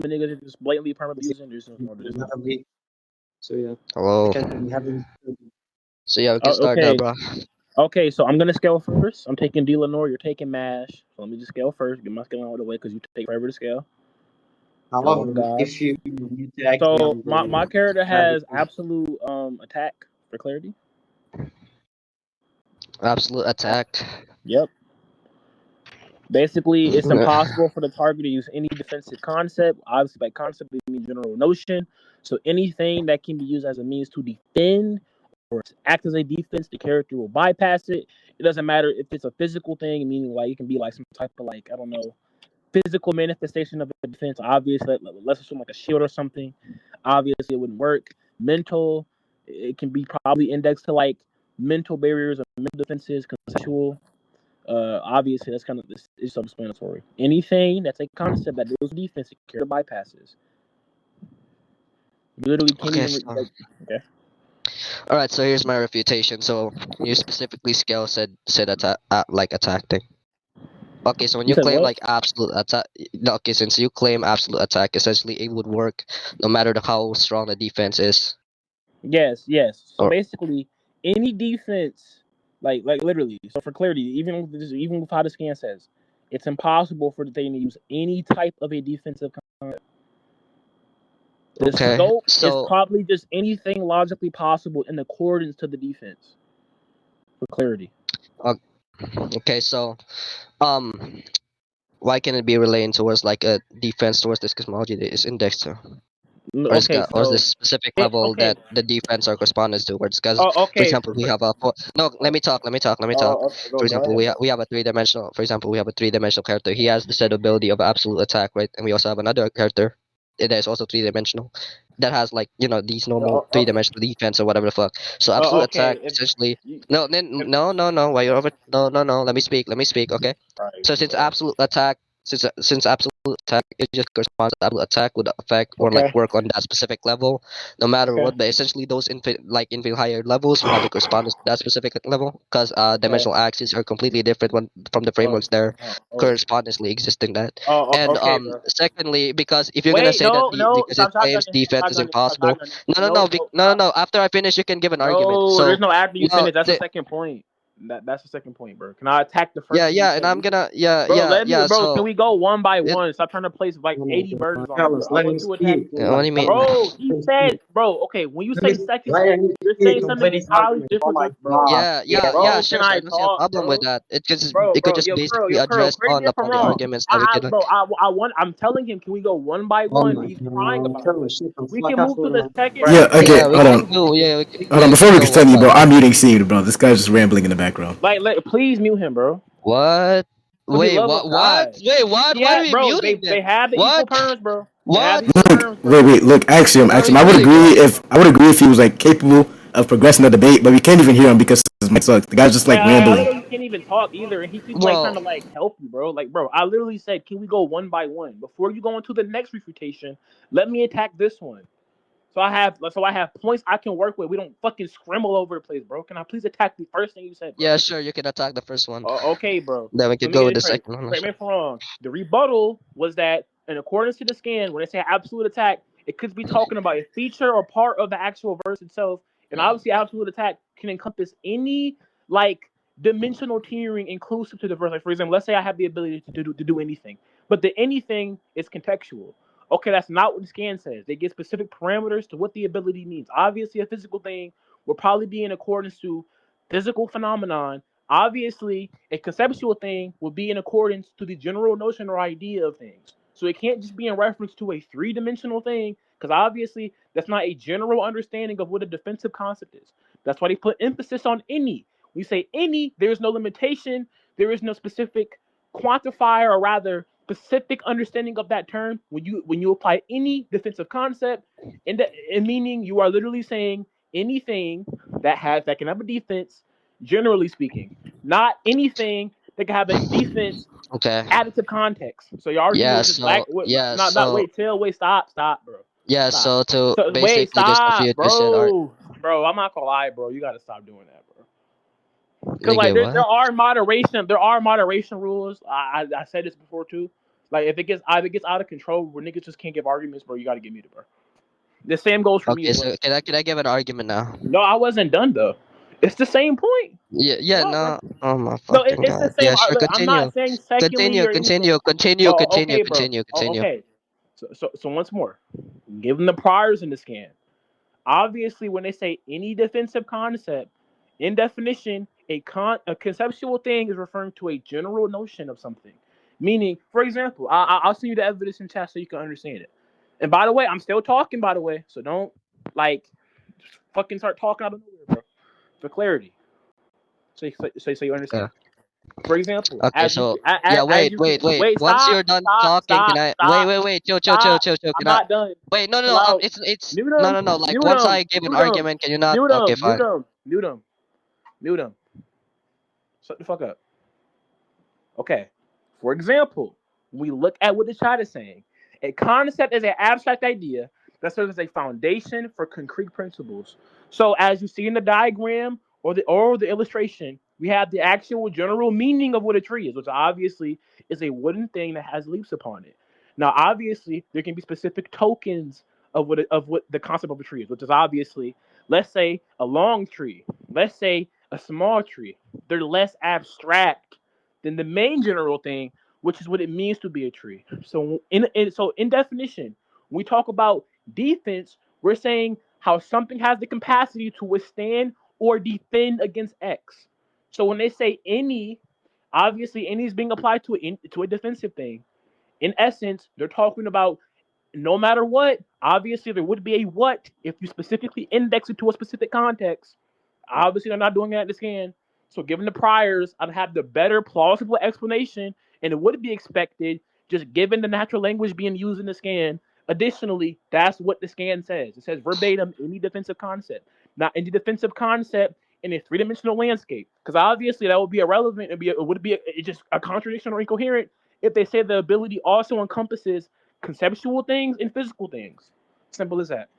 niggas are just blatantly permanently using. There's no. There's no. So yeah, Hello. we haven't. So yeah, we can start now, Okay. bro. Okay, so I'm gonna scale first. I'm taking D Lenore. You're taking Mash. So let me just scale first. Get my scaling out of the way because you take forever to scale. Oh However, God. if you tag me, So I'm my going character to have it. has absolute attack for clarity. Absolute attack. Yep. Basically, it's impossible for the target to use any defensive concept. Obviously, by concept, we mean general notion. So anything that can be used as a means to defend or to act as a defense, the character will bypass it. It doesn't matter if it's a physical thing, meaning like it can be like some type of like I don't know physical manifestation of a defense. Obviously, let's assume like a shield or something. Obviously, it wouldn't work. Mental, it can be probably indexed to like mental barriers or mental defenses, conceptual. Obviously, that's kind of this is self-explanatory. Anything that's a concept that deals with defense, it carry bypasses. You literally can't Okay, even so like. Okay. all right. So here's my refutation. So you specifically scale said attack like attacking. Okay, so when You you said claim what? like absolute attack, okay, since you claim absolute attack, essentially it would work no matter how strong the defense is. Yes, yes. So Or basically, any defense, like literally. So for clarity, even with how the scan says, it's impossible for the thing to use any type of a defensive concept. The okay, scope is so probably just anything logically possible in accordance to the defense. For clarity. uh, okay, so um, why can it be relating towards like a defense towards this cosmology that is indexed to? Okay, Or is so this specific level okay. that the defense or correspondence towards? Because, Oh, for okay. example, we have a no. Let me talk. Let me talk. Let me talk. Okay, For go example, ahead, we have a three-dimensional. For example, we have a three-dimensional character. He has the said ability of absolute attack, right? And we also have another character that is also three-dimensional that has like these normal Okay. three-dimensional defense or whatever the fuck. So absolute Okay. attack If essentially. you, No, then if, no. Why you're over? No, no, no. Let me speak. Let me speak. Okay. all right, So go since ahead. absolute attack, since absolute attack, it just corresponds to absolute attack would affect or like Okay. work on that specific level, no matter Okay. what. But essentially, those infinite higher levels would have the correspondence to that specific level, because Okay. dimensional axes are completely different from the Oh, frameworks they're oh, oh, correspondingly existing that. oh, And okay, bro. secondly, because if you're gonna Wait, say that no, no, because it stop claims shotgunning, stop defense is shotgunning, stop impossible, shotgunning. no, No, no, no, no, stop. no. After I finish, you can give an argument. No, there's So no after you no, finish. That's the second point. That's the second point, bro. Can I attack the yeah, first thing you yeah, and said? I'm gonna yeah, Bro, yeah, let me, yeah. bro. Can So we go one by it, one? Stop trying to place like No, 80 no, versions on me, bro. Careless, I let him want to attack. speak. what do Like, you mean? Careless, Bro, he let him said, speak. bro. Okay, when you say second Let point, him you're saying speak and something finish entirely argument. Oh different, my bro. god. Yeah, yeah, yeah, Bro, can sure. So I I don't see a talk, problem with bro? that. Bro, It could bro, just yo, basically Curl, address correct on me if I'm upon the wrong. arguments that we can. Bro, I want. I'm telling him, can we go one by Oh one? my He's crying god. about it. Careless, shut the We fuck can up move for to the now. second Yeah, point. okay, Yeah, we hold can on. do. Hold on, We before can we go one continue, by bro, one. I'm muting Seed, bro. This guy's just rambling in the background. Please mute him, bro. What? For the Wait, love of what? What? God. Wait, what? Why are Yeah, we bro, muting they then? have the equal What? terms, bro. They have the What? equal terms, Wait, bro. wait, look, Axiom, Why are we I would muting agree him? if he was like capable of progressing the debate, but we can't even hear him because his mic sucks. The guy's just Like like I rambling. literally can't even talk either, and he keeps like trying Well, to like help you, bro. Like, bro, I literally said, can we go one by one before you go into the next refutation? Let me attack this one. So I have points I can work with. We don't fucking scramble over the place, bro. Can I please attack the first thing you said, bro? yeah, sure. You can attack the first one. Okay, bro. Then we So could let me go get with it the straight. second one. Correct me if I'm wrong. The rebuttal was that, in accordance to the scan, when they say absolute attack, it could be talking about a feature or part of the actual verse itself. And obviously, absolute attack can encompass any like dimensional tiering inclusive to the verse. Like, for example, let's say I have the ability to do anything, but the anything is contextual. Okay, that's not what the scan says. They give specific parameters to what the ability means. Obviously, a physical thing will probably be in accordance to physical phenomenon. Obviously, a conceptual thing will be in accordance to the general notion or idea of things. So it can't just be in reference to a three-dimensional thing, because obviously that's not a general understanding of what a defensive concept is. That's why they put emphasis on any. We say any, there is no limitation, there is no specific quantifier, or rather specific understanding of that term. When you apply any defensive concept, in meaning you are literally saying anything that can have a defense, generally speaking, not anything that can have a defense Okay. additive context. So your argument Yeah. was just lack. So yeah. Not So wait till wait stop, bro, yeah. stop. So to So wait basically just stop, refute this, said, art. bro. I'm not gonna lie, bro. You gotta stop doing that, bro. Because like Nigga, there what? are moderation rules. I said this before too. Like if it gets out of control, where niggas just can't give arguments, bro, you gotta get muted, bro. The same goes for me Okay, as well. so can I give an argument now? No, I wasn't done though. It's the same point. Yeah, No, bro. no. Oh my No, fucking it's the god. same. Yeah, sure. Look, I'm Continue. not saying secondly Continue. or anything. Continue. Continue. Oh, Continue. okay, bro. Continue. Oh, Continue. okay. So once more, give them the priors in the scan. Obviously, when they say any defensive concept, in definition, a conceptual thing is referring to a general notion of something. Meaning, for example, I'll send you the evidence in chat so you can understand it. And by the way, I'm still talking. By the way, so don't like fucking start talking out of nowhere, bro. For clarity, so you understand. Okay. For example, Okay. as you So yeah. as Wait. you can Wait. Wait. wait, Once stop, you're done stop, talking, can stop, I? Wait. stop, Wait. Wait. Chill. Chill. Chill. stop. Chill. Chill. I'm Can I? not done. Wait. No. No. Chill No. out. It's. Mute No. him. No. No. Like Mute once him. I give an Mute him. argument, can you not? Mute him. Okay. Mute Fine. him. Mute him. Mute him. Shut the fuck up. Okay. For example, we look at what the chat is saying. A concept is an abstract idea that serves as a foundation for concrete principles. So, as you see in the diagram or the illustration, we have the actual general meaning of what a tree is, which obviously is a wooden thing that has leaves upon it. Now, obviously, there can be specific tokens of what the concept of a tree is, which is obviously, let's say, a long tree, let's say a small tree. They're less abstract than the main general thing, which is what it means to be a tree. So in definition, when we talk about defense, we're saying how something has the capacity to withstand or defend against X. So when they say any, obviously any is being applied to a defensive thing. In essence, they're talking about no matter what. Obviously, there would be a what if you specifically index it to a specific context. Obviously, they're not doing that in the scan. So, given the priors, I'd have the better plausible explanation, and it would be expected just given the natural language being used in the scan. Additionally, that's what the scan says. It says verbatim any defensive concept, not any defensive concept in a three-dimensional landscape. Because obviously, that would be irrelevant. It would be just a contradiction or incoherent if they say the ability also encompasses conceptual things and physical things. Simple as that.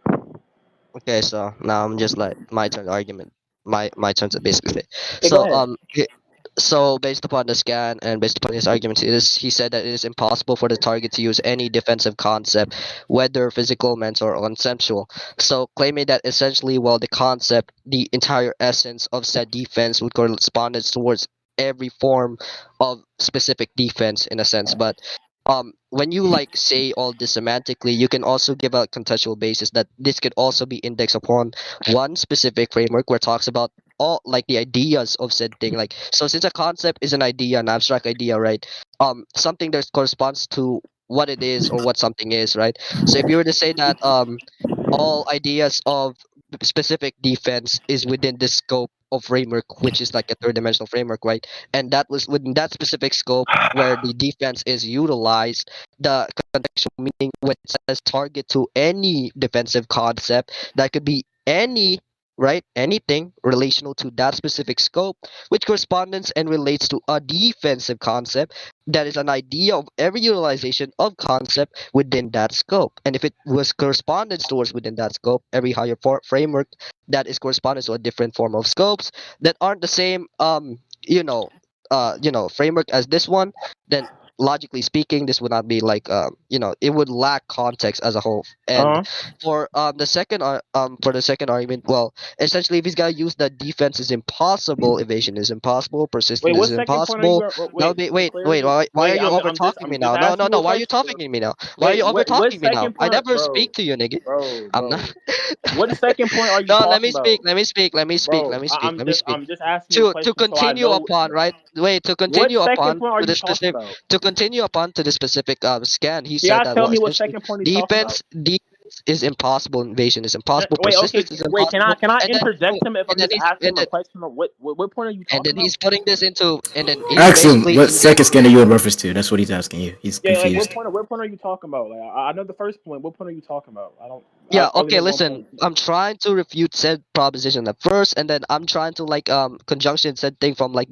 Okay. So now I'm just like my turn argument. My turn to basically say. Okay, go So ahead. So based upon the scan and based upon his arguments, he said that it is impossible for the target to use any defensive concept, whether physical, mental, or conceptual. So claiming that essentially, well, the concept, the entire essence of said defense would correspond towards every form of specific defense in a sense. But when you like say all this semantically, you can also give a contextual basis that this could also be indexed upon one specific framework where it talks about all like the ideas of said thing. Like, so since a concept is an idea, an abstract idea, right? Something that corresponds to what it is or what something is, right? So if you were to say that all ideas of specific defense is within the scope of framework, which is like a third dimensional framework, right? And that was within that specific scope where the defense is utilized. The contextual meaning when it says target to any defensive concept, that could be any, right, anything relational to that specific scope, which corresponds and relates to a defensive concept that is an idea of every utilization of concept within that scope. And if it was correspondence towards within that scope, every higher framework that is correspondence to a different form of scopes that aren't the same framework as this one, then logically speaking, this would not be like it would lack context as a whole. And Uh-huh. for the second argument, well, essentially, if he's gonna use that defense is impossible, evasion is impossible, Wait, persistence what is second point are you? impossible. That would Wait, be for wait. clarity. Why are Wait, you over talking I'm me just now? No, asking no, you no. a Why are you question, bro. talking to me now? Why are Wait, you over what talking me now? second I point, never bro? speak to you, nigga. Bro, I'm not. What second point are you No, let talking me speak. about, Let me speak. Let me speak. bro? Let me speak. Let me speak. I'm just asking you a To question so I continue know. upon, right? Wait, to What continue second upon point are to you the talking specific about? to continue upon to the specific scan, he Can said y'all that tell well me what essentially second point he's talking about? defense is impossible, invasion is impossible, Wait, okay, persistence is wait. Can impossible, I and then interject him if and I'm then just he's asking him a question? Of what point are you and talking then about? he's putting this into and then he's Axiom, basically what indexing. second scan are you in reference to? That's what he's asking you. He's Yeah, like confused. what point are you talking about? Like I know the first point. What point are you talking about? I Yeah, only okay, know one listen. point. I'm trying to refute said proposition at first, and then I'm trying to like conjunction said thing from like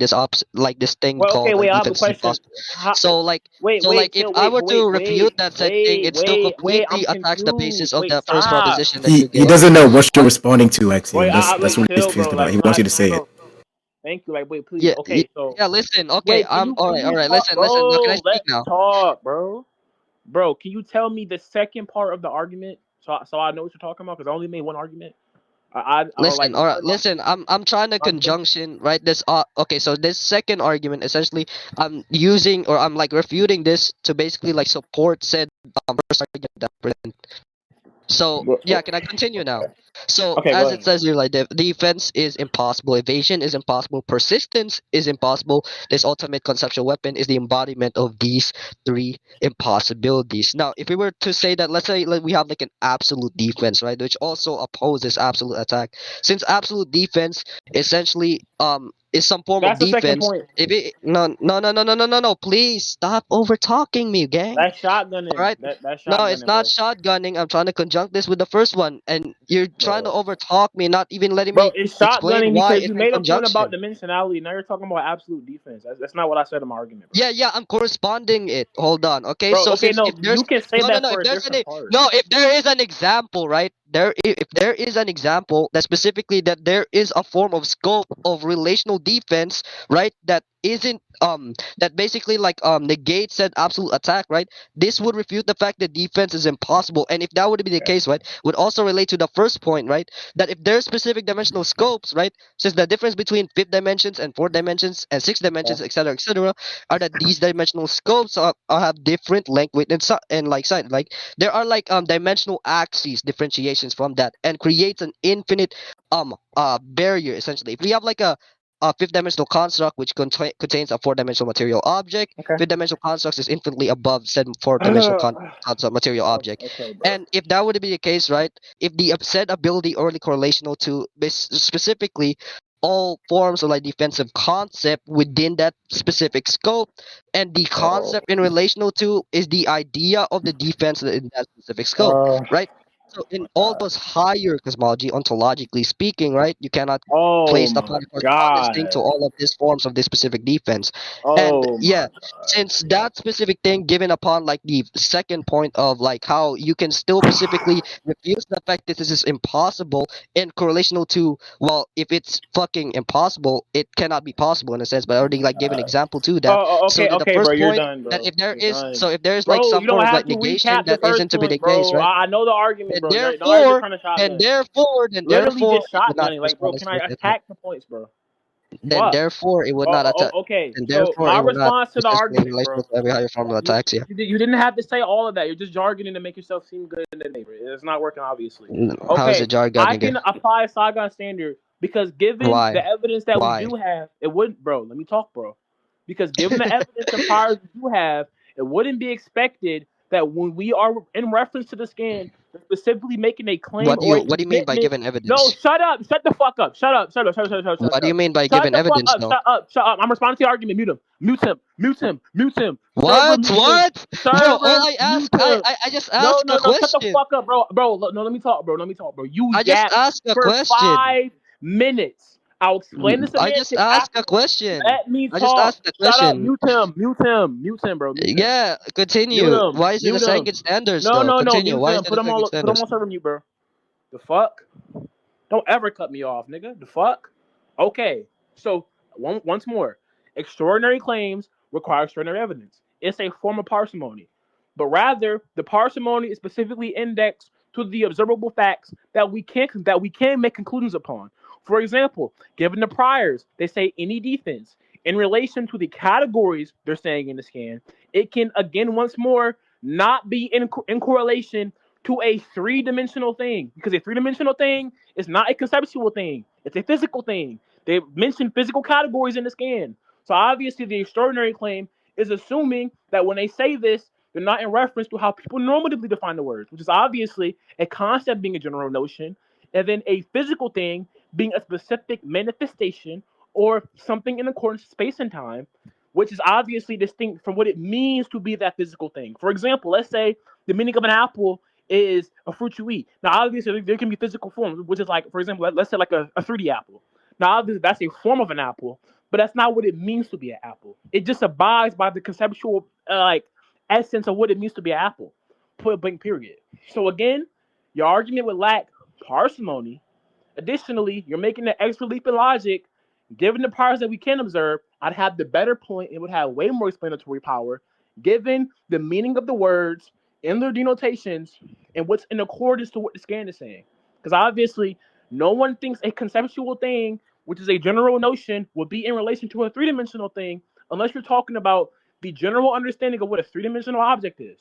like this thing Well, okay, called wait. I have a defense is question. impossible. How, So like if chill. I were to refute that said thing, it still Wait. I'm completely attacks the confused. basis of Wait, the first stop. proposition that He you he gave. doesn't know what you're But responding to, Wait, Axiom. That's wait, what he's chill, bro. confused about. Like, He wants you to say it. Thank you. Like, wait, please. Yeah, Okay, so yeah. Listen, okay. wait, can All right, all you right. talk, Listen. Now, can I bro? speak Let's now? talk, bro. Bro, can you tell me the second part of the argument so I know what you're talking about? Because I only made one argument. Or like Listen, all right, one listen. I'm trying to argument. conjunction, right? This okay. So this second argument, essentially, I'm using or I'm like refuting this to basically like support said first argument that I present. So yeah, can I continue now? So Okay, go as it ahead. says here, like defense is impossible, evasion is impossible, persistence is impossible. This ultimate conceptual weapon is the embodiment of these three impossibilities. Now, if we were to say that, let's say like, we have like an absolute defense, right, which also opposes absolute attack. Since absolute defense essentially is some form of That's the second defense. point. If it no, please stop over talking me, gang. That's All shotgunning. right. That's No, it's shotgunning, not bro. shotgunning. I'm trying to conjunct this with the first one, and you're trying to Bro. overtalk me, not even letting Bro, me it's explain shotgunning why because it's you in made a point about conjunction. dimensionality. Now you're talking about absolute defense. That's not what I said in my argument, bro. Yeah, I'm corresponding it. Hold on. Okay, Bro, so okay, since no, if there's you can say that no, if for a there's different any part. no, if there is an example, right? If there is an example that specifically that there is a form of scope of relational defense, right? That isn't that basically like negates said absolute attack, right? This would refute the fact that defense is impossible. And if that would be the case, right, would also relate to the first point, right? That if there's specific dimensional scopes, right? Since the difference between fifth dimensions and fourth dimensions and six Yeah. dimensions, etc., are that these dimensional scopes have different length, width, and, and like size. Like there are like dimensional axes differentiations from that, and creates an infinite barrier essentially. If we have like a fifth dimensional construct which contains a four dimensional material object, Okay. fifth dimensional construct is infinitely above said four dimensional construct material object. Okay, bro. And if that would be the case, right? If the said ability only correlational to specifically all forms of like defensive concept within that specific scope, and the Oh. concept in relational to is the idea of the defense in that specific scope, Uh, right? So in all those higher cosmology, ontologically speaking, right, you cannot oh place my upon a correspondence thing to god. all of these forms of this specific defense. And Oh yeah, my god. since that specific thing given upon like the second point of like how you can still specifically refuse the fact that this is impossible and correlational to, well, if it's fucking impossible, it cannot be possible in a sense, but I already like gave an example to that. So Okay, that the okay, bro. first You're point done, that bro. if there You're is done, so if there's like bro. some You don't form of have like to negation recap the that first isn't to be the point, case, bro. right? I know the argument, Then bro. Now you're just therefore, trying to then shotgun. therefore, then Literally therefore, just it would not shotgunning. Like, bro, correspond can to I it. attack the points, bro? Then Fuck. therefore, it would not attack. Okay. Then So therefore, my it would not response to the essentially in argument, relation bro. to every higher form of attacks. Yeah. You didn't have to say all of that. You're just jargoning to make yourself seem good in the neighbor. It's not working, obviously. How is Okay, it jargon I again? can apply Saigon standard because given Why? the evidence that we Why? do have, it wouldn't, bro. Let me talk, bro. Because given the evidence and priors we do have, it wouldn't be expected that when we are in reference to the scan, specifically making a claim or a What do you mean by commitment. given No, evidence? shut up. Shut the fuck up. Shut up. Shut up. Shut up. Shut up. Shut up. What Shut do you up. mean by Shut given the fuck evidence up. though? Shut up. Shut up. I'm responding to your argument. Mute him. Mute him. Mute him. Mute him. Server, What? mute him. What? Bro, all Server, I mute ask him. I just No, ask no, a no. Shut the question. fuck up, bro. Bro, no, let me talk, bro. Let me talk, bro. You I just yap ask a for question. 5 minutes. I'll explain the I just semantics ask a afterwards. question. Let me I just talk. asked a Shut up. question. Mute him. Mute him. Mute him, bro. Mute him. Yeah, Mute continue. him. Why is it a Mute him. second standards No, though? no, no. Continue. Mute Why is him. it a second Put him standards? on server mute, bro. The fuck? Don't ever cut me off, nigga. The fuck? Okay. So once more, extraordinary claims require extraordinary evidence. It's a form of parsimony, but rather the parsimony is specifically indexed to the observable facts that we can make conclusions upon. For example, given the priors, they say any defense in relation to the categories they're saying in the scan, it can again once more not be in correlation to a three-dimensional thing, because a three-dimensional thing is not a conceptual thing, it's a physical thing. They mention physical categories in the scan. So obviously the extraordinary claim is assuming that when they say this, they're not in reference to how people normally define the words, which is obviously a concept being a general notion, and then a physical thing being a specific manifestation or something in accordance with space and time, which is obviously distinct from what it means to be that physical thing. For example, let's say the meaning of an apple is a fruit you eat. Now, obviously, there can be physical forms, which is like, for example, let's say like a 3D apple. Now, obviously, that's a form of an apple, but that's not what it means to be an apple. It just abides by the conceptual like essence of what it means to be an apple. Put a blank period. So again, your argument would lack parsimony. Additionally, you're making an extra leap in logic Given the powers that we can observe, I'd have the better point. It would have way more explanatory power, given the meaning of the words and their denotations and what's in accordance to what the scan is saying. Because obviously, no one thinks a conceptual thing, which is a general notion, will be in relation to a three-dimensional thing unless you're talking about the general understanding of what a three-dimensional object is.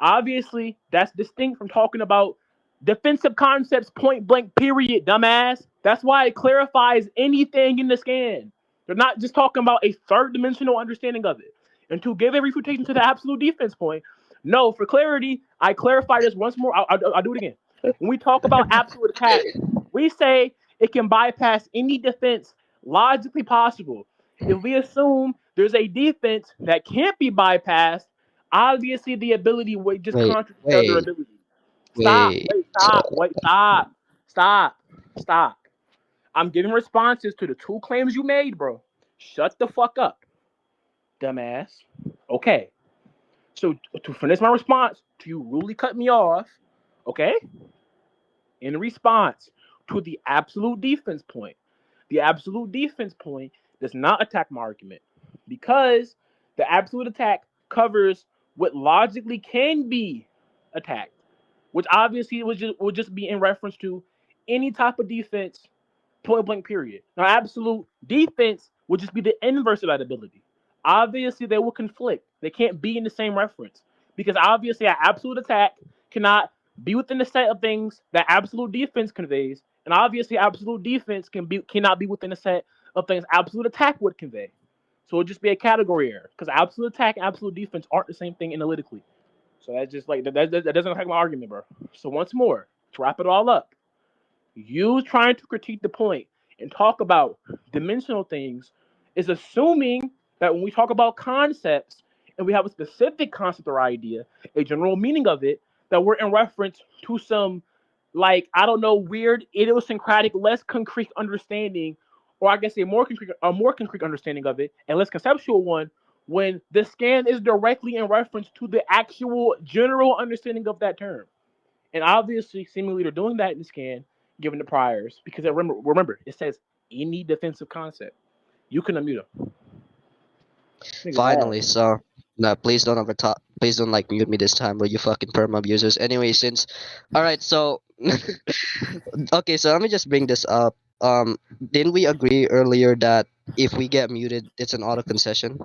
Obviously, that's distinct from talking about defensive concepts point blank, period, dumbass. That's why it clarifies anything in the scan. They're not just talking about a third dimensional understanding of it. And to give a refutation to the absolute defense point, no, for clarity, I clarify this once more. I'll do it again. When we talk about absolute attack, we say it can bypass any defense logically possible. If we assume there's a defense that can't be bypassed, obviously the ability would just Wait, contradict the other wait, ability. Stop. wait. Wait. Stop. Wait. Stop. Stop. Stop. I'm giving responses to the two claims you made, bro. Shut the fuck up, dumbass. Okay. So to finish my response to you rudely cut me off, okay? In response to the absolute defense point, the absolute defense point does not attack my argument because the absolute attack covers what logically can be attacked, which obviously would just be in reference to any type of defense, point blank, period. Now, absolute defense would just be the inverse of that ability. Obviously, they will conflict. They can't be in the same reference because obviously, an absolute attack cannot be within the set of things that absolute defense conveys, and obviously, absolute defense cannot be within the set of things absolute attack would convey. So it would just be a category error because absolute attack and absolute defense aren't the same thing analytically. So that's just like that doesn't affect my argument, bro. So once more, to wrap it all up, you trying to critique the point and talk about dimensional things is assuming that when we talk about concepts and we have a specific concept or idea, a general meaning of it, that we're in reference to some, like, I don't know, weird, idiosyncratic, less concrete understanding, or I guess a more concrete understanding of it, and less conceptual one, when the scan is directly in reference to the actual general understanding of that term. And obviously, seemingly they're doing that in the scan, given the priors, because remember, it says any defensive concept. You can unmute them. Finally, so no, please don't overtalk. Please don't like mute me this time, bro. You fucking perma abusers. Anyway, all right, so okay, so let me just bring this up. Didn't we agree earlier that if we get muted, it's an auto concession?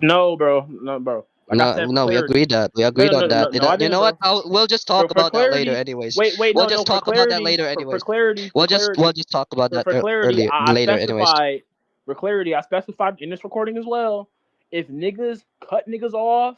No, bro. No, bro. Like I said, for No, we clarity. agreed that. We No, agreed no, on no, that. no, no, I You didn't, know bro. what? We'll just talk For about that clarity, later, anyways. wait, We'll no, just for talk about that clarity, later, anyways. for clarity, We'll just talk about that for clarity, earlier, I later, anyways. specified, for clarity, I specified in this recording as well. If niggas cut niggas off,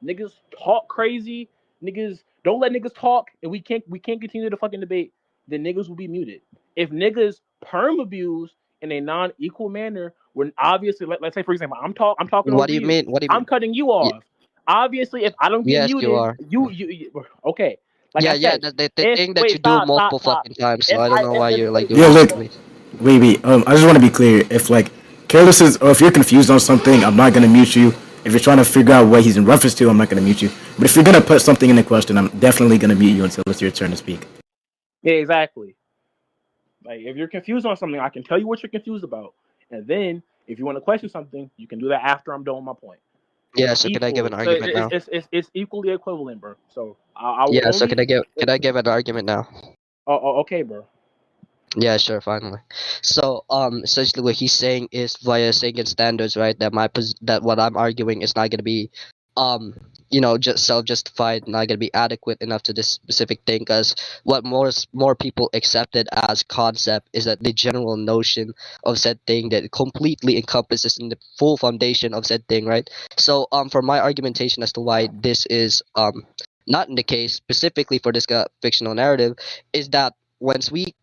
niggas talk crazy, niggas don't let niggas talk, and we can't continue the fucking debate, then niggas will be muted. If niggas perm abuse in a non-equal manner, when obviously, let's say for example, I'm talking What over do you you, mean? What do you I'm mean? cutting you Y- off. Obviously, if I don't get yes, you muted, are. you okay. Like I Yeah. said, The if thing that wait, you do stop, multiple stop. fucking times, so If I don't I know why you're like wait, doing Yeah, stop, this look, to bro. me. wait. I just want to be clear. If like Careless is, or if you're confused on something, I'm not gonna mute you. If you're trying to figure out what he's in reference to, I'm not gonna mute you. But if you're gonna put something in the question, I'm definitely gonna mute you until it's your turn to speak. Yeah, exactly. Like if you're confused on something, I can tell you what you're confused about, and then if you want to question something, you can do that after I'm done with my point. Yeah, It's so can I give an equal. So argument now? it's equally equivalent, bro. So I will Yeah, so only. can I give an argument now? Okay, bro. Yeah, sure, finally. So, essentially, what he's saying is via Sagan standards, right? That that what I'm arguing is not gonna be, um, just self-justified, not gonna be adequate enough to this specific thing. Because what more people accepted as concept is that the general notion of said thing that completely encompasses in the full foundation of said thing, right? So, for my argumentation as to why this is not in the case specifically for this fictional narrative, is that once we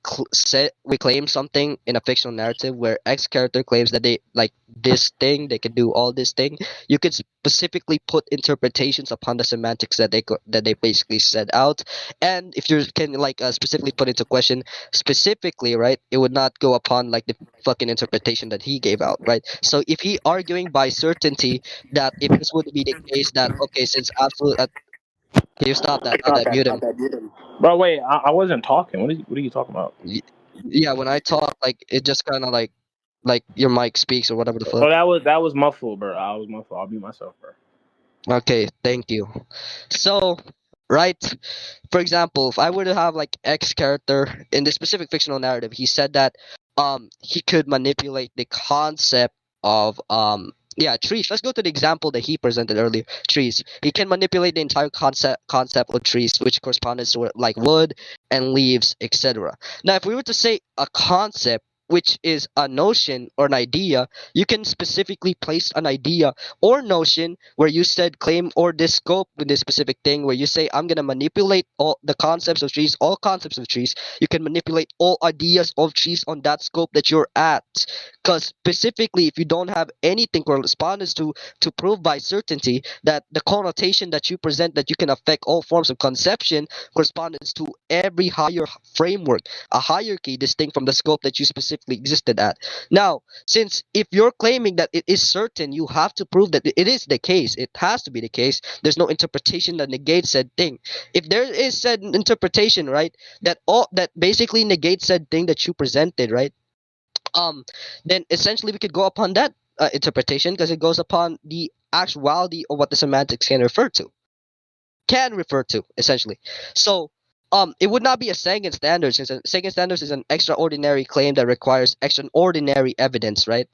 claim something in a fictional narrative where X character claims that they like this thing, they can do all this thing, you could specifically put interpretations upon the semantics that that they basically set out, and if you can like specifically put into question specifically, right, it would not go upon like the fucking interpretation that he gave out, right? So if he arguing by certainty that if this would be the case that okay, since absolute can you stop that? Stop that. Mute him. Bro, wait, I wasn't talking. What are you talking about? Y- Yeah, when I talk, like it just kind of like like your mic speaks or whatever the fuck. Oh, that was muffled, bro. I was muffled. I'll be myself, bro. Okay, thank you. So, right, for example, if I were to have like X character in this specific fictional narrative, he said that he could manipulate the concept of trees. Let's go to the example that he presented earlier. Trees. He can manipulate the entire concept of trees, which corresponds to like wood and leaves, etc. Now, if we were to say a concept, which is a notion or an idea, you can specifically place an idea or notion where you said claim or this scope with this specific thing where you say I'm gonna manipulate all the concepts of trees, all concepts of trees. You can manipulate all ideas of trees on that scope that you're at. Because specifically, if you don't have anything correspondence to prove by certainty that the connotation that you present that you can affect all forms of conception corresponds to every higher framework, a hierarchy distinct from the scope that you specifically existed at. Now, since if you're claiming that it is certain, you have to prove that it is the case. It has to be the case. There's no interpretation that negates said thing. If there is said interpretation, right, that basically negates said thing that you presented, right, then essentially we could go upon that interpretation because it goes upon the actuality of what the semantics can refer to essentially. So it would not be a second standard since a second standard is an extraordinary claim that requires extraordinary evidence, right?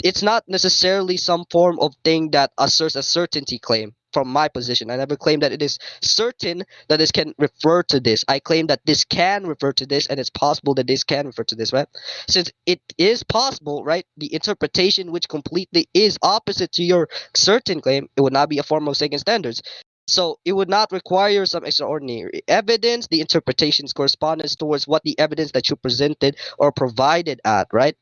It's not necessarily some form of thing that asserts a certainty claim. From my position, I never claim that it is certain that this can refer to this. I claim that this can refer to this, and it's possible that this can refer to this, right? Since it is possible, right, the interpretation which completely is opposite to your certain claim, it would not be a form of second standards. So it would not require some extraordinary evidence. The interpretation's correspondence towards what the evidence that you presented or provided at, right?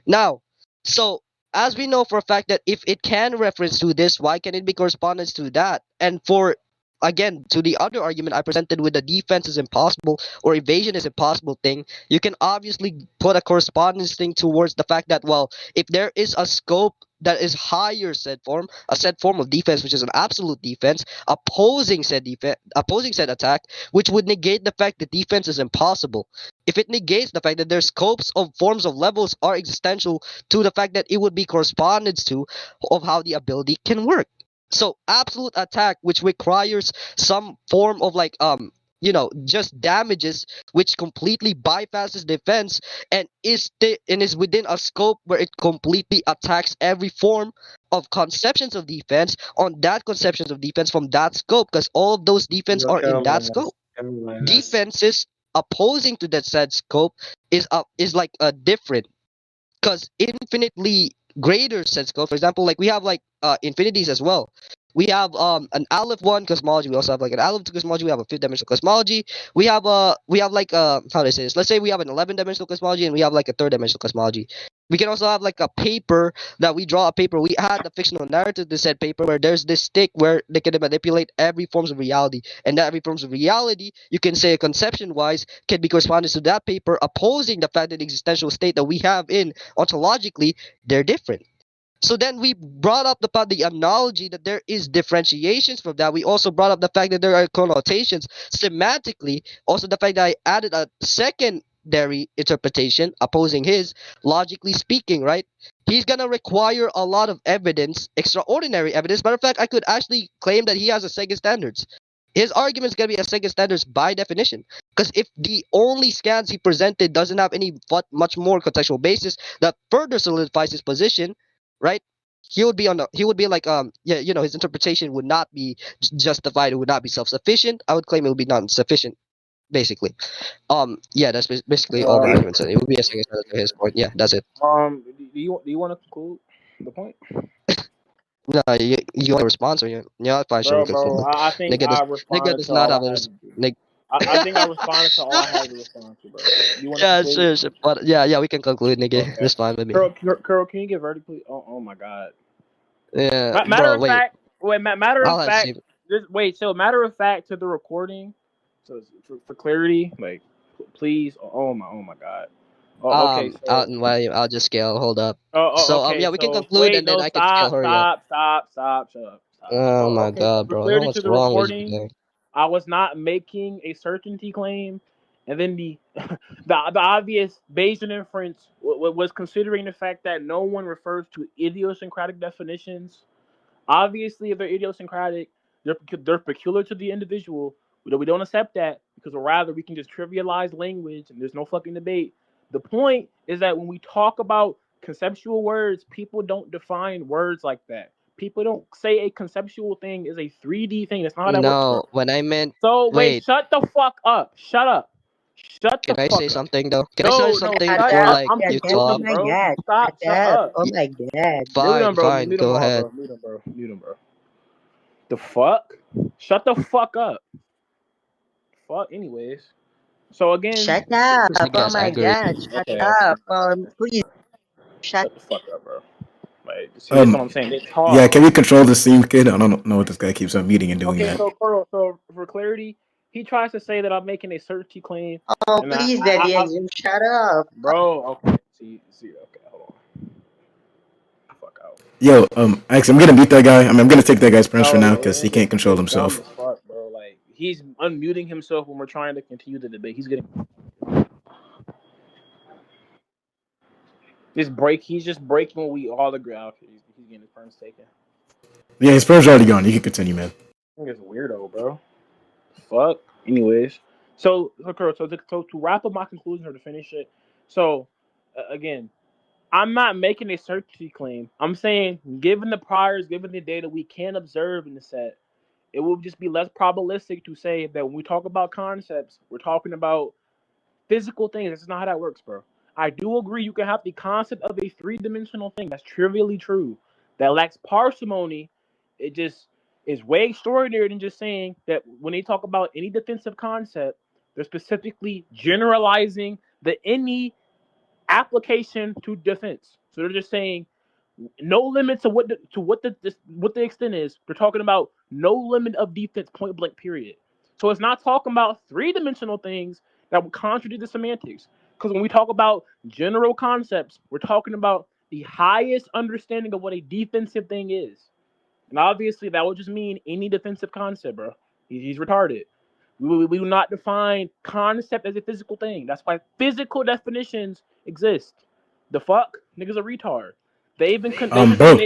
Now, so as we know for a fact that if it can reference to this, why can it be correspondence to that? And for again to the other argument I presented with the defense is impossible or evasion is impossible thing, you can obviously put a correspondence thing towards the fact that well, if there is a scope that is higher said form, a said form of defense which is an absolute defense, opposing said attack, which would negate the fact that defense is impossible. If it negates the fact that their scopes of forms of levels are existential to the fact that it would be correspondence to of how the ability can work. So absolute attack, which requires some form of like just damages, which completely bypasses defense and is within a scope where it completely attacks every form of conceptions of defense on that conceptions of defense from that scope, because all of those defense are in that scope. Defenses opposing to that said scope is like a different, because infinitely greater said scope. For example, like we have like infinities as well. We have an Aleph 1 cosmology. We also have like an Aleph 2 cosmology. We have a fifth dimensional cosmology. We have like how do I say this? Let's say we have an 11 dimensional cosmology and we have like a third dimensional cosmology. We can also have like a paper that we draw a paper. We had the fictional narrative to said paper where there's this stick where they can manipulate every forms of reality, and that every forms of reality you can say conception wise can be corresponding to that paper, opposing the fact that the existential state that we have in ontologically they're different. So then we brought up the analogy that there is differentiations from that. We also brought up the fact that there are connotations semantically. Also the fact that I added a secondary interpretation opposing his, logically speaking, right? He's going to require a lot of evidence, extraordinary evidence. Matter of fact, I could actually claim that he has a second standards. His argument is going to be a second standards by definition. Because if the only scans he presented doesn't have any much more contextual basis that further solidifies his position, right? He would be like his interpretation would not be justified. It would not be self-sufficient. I would claim it would be non-sufficient, basically. That's basically all my arguments. It would be a second standard to his point. Yeah, that's it. Do you want to conclude the point? No, you want a response or you? Yeah, fine. Sure, we can Bro, conclude. I think Nigga I does responded does to not all have I a had res- to do. nig- I think I responded to all I had to respond to, bro. You want to Yeah, conclude? sure. But yeah, we can conclude, nigga. Okay. That's fine with me. Curl, can you get vertically? Oh my god. Yeah, Matter bro. of Wait, fact, matter of I'll have fact, to. so matter of fact to the recording, so for clarity, like, please, oh my god. Oh, okay, so, I'll just scale. Hold up. So okay, we can so conclude wait, and then no, I can scale. Hurry up. stop, shut up, stop. Oh my Okay, so god, for bro. clarity to What's the wrong with you recording, today? I was not making a certainty claim. And then the obvious Bayesian inference was considering the fact that no one refers to idiosyncratic definitions. Obviously, if they're idiosyncratic, they're peculiar to the individual. We don't accept that because rather we can just trivialize language and there's no fucking debate. The point is that when we talk about conceptual words, people don't define words like that. People don't say a conceptual thing is a 3D thing. That's not how that works, bro. No, when I meant So wait, wait, shut the fuck up. Shut up. Shut the can I say fuck up. something though? Can I say No, something shut before up. like I'm you muting talk? him, my bro. god. Stop. Shut Shut up. up. Oh my god. Mute him, Fine, bro. fine, Mute him go all, ahead. bro. Mute him, bro. Mute him, bro. The fuck? Shut the fuck up. Fuck. Anyways. So again. Shut up. I Oh guess I my agree. god. Shut Okay. up. Please. Shut Shut the fuck up, bro. Like, see, that's what I'm saying. They talk. Yeah, can we control the scene, kid? I don't know what this guy keeps on muting and doing Okay, that. so Carl, so for clarity, he tries to say that I'm making a certainty claim, Oh, and please, Daddy Axiom, shut up. bro. Okay, see, okay, hold on. Fuck out. Yo, actually, I'm gonna beat that guy. I mean, I'm gonna take that guy's pressure No, now because he can't control it's dumb himself. as fuck, bro. Like he's unmuting himself when we're trying to continue the debate. He's getting He's just breaking what we all agree. Okay, he's getting his turns taken. Yeah, his pressure already gone. You can continue, man. I think it's weirdo, bro. Fuck. Anyways, so to wrap up my conclusion or to finish it, so again, I'm not making a certainty claim. I'm saying, given the priors, given the data we can observe in the set, it will just be less probabilistic to say that when we talk about concepts, we're talking about physical things. That's not how that works, bro. I do agree you can have the concept of a three-dimensional thing. That's trivially true. That lacks parsimony. It just is way extraordinary than just saying that when they talk about any defensive concept, they're specifically generalizing the any application to defense. So they're just saying no limit to what the extent is. They're talking about no limit of defense, point blank, period. So it's not talking about three-dimensional things that would contradict the semantics. Because when we talk about general concepts, we're talking about the highest understanding of what a defensive thing is. And obviously, that would just mean any defensive concept, bro. He's retarded. We do not define concept as a physical thing. That's why physical definitions exist. The fuck? Niggas a retard. They even Bro,